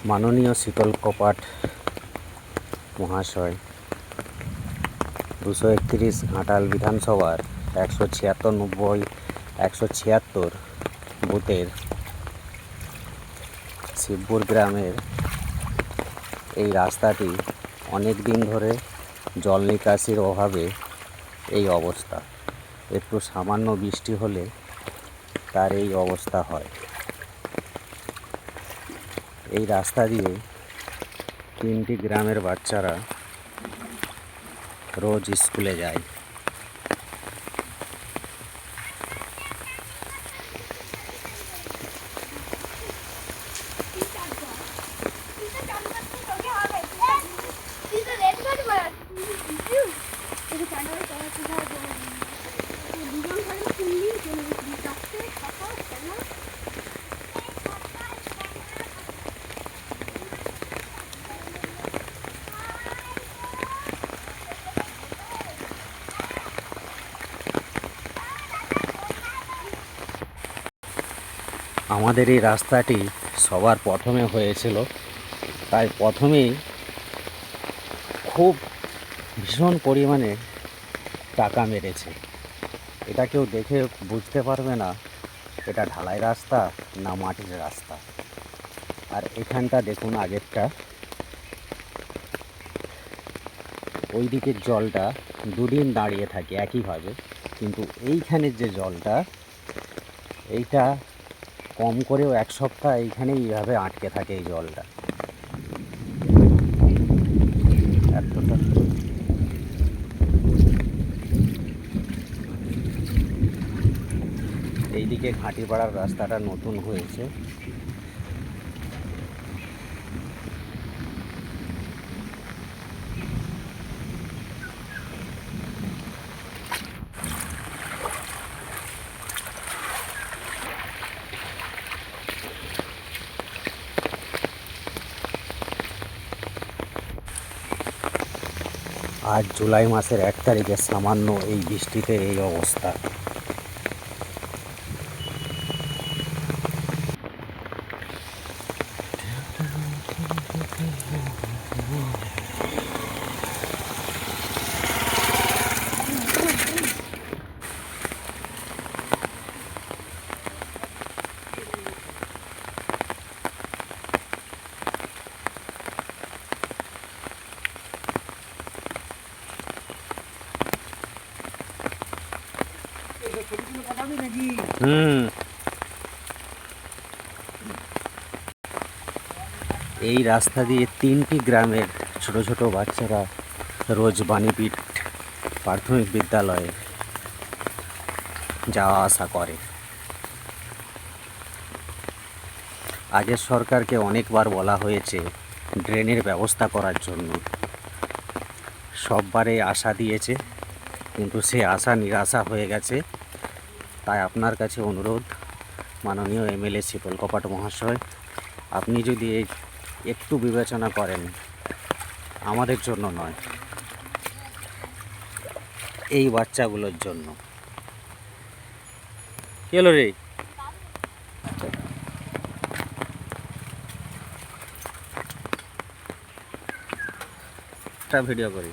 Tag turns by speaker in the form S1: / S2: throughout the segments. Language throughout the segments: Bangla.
S1: মাননীয় শীতল কপাট মহাশয় 231 ঘাটাল বিধানসভার 176 বুথের শিবপুর গ্রামের এই রাস্তাটি অনেক দিন ধরে জল নিকাশির অভাবে এই অবস্থা। একটু সামান্য বৃষ্টি হলে তার এই অবস্থা হয়। এই রাস্তা দিয়ে 3টি গ্রামের বাচ্চারা রোজ স্কুলে যায়। আমাদের এই রাস্তাটি সবার প্রথমে হয়েছিল, তাই প্রথমেই খুব ভীষণ পরিমাণে টাকা মেরেছে। এটা কেউ দেখে বুঝতে পারবে না এটা ঢালাই রাস্তা না মাটির রাস্তা। আর এখানটা দেখুন, আগেরটা ওই দিকের জলটা দুদিন দাঁড়িয়ে থাকে একইভাবে, কিন্তু এইখানের যে জলটা এইটা কম করেও 1 সপ্তাহ এইখানেই এইভাবে আটকে থাকে এই জলটা। এতটা এইদিকে ঘাটিপাড়ার রাস্তাটা নতুন হয়েছে। আজ জুলাই মাসের 1 তারিখে সামান্য এই বৃষ্টিতে এই অবস্থা। এই রাস্তা দিয়ে 3টি গ্রামের ছোট ছোট বাচ্চারা রোজ বাণীপীঠ প্রাথমিক বিদ্যালয়ে যাওয়া আসা করে। আগের সরকারকে অনেকবার বলা হয়েছে ড্রেনের ব্যবস্থা করার জন্য, সববারে আশা দিয়েছে, কিন্তু সে আশা নিরাশা হয়ে গেছে। তাই আপনার কাছে অনুরোধ, মাননীয় এমএলএ শীতল কপাট মহাশয়, আপনি যদি একটু বিবেচনা করেন, আমাদের জন্য নয়, এই বাচ্চাগুলোর জন্য। কি হলো রে? একটা ভিডিও করি।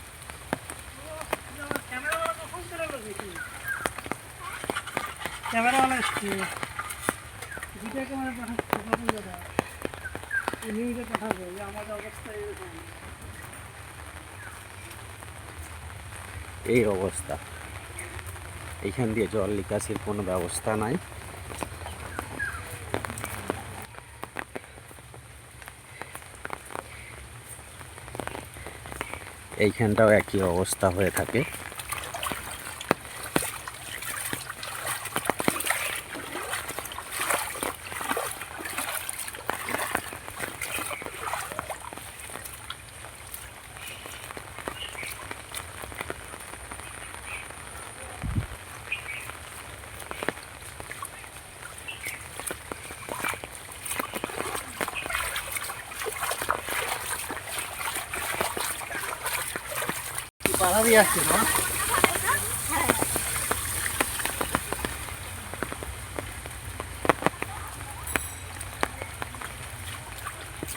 S1: এই অবস্থা, এইখান দিয়ে জল নিকাশির কোনো ব্যবস্থা নাই। এইখানটাও একই অবস্থা হয়ে থাকে।
S2: পাড়া দিয়ে আসছে না।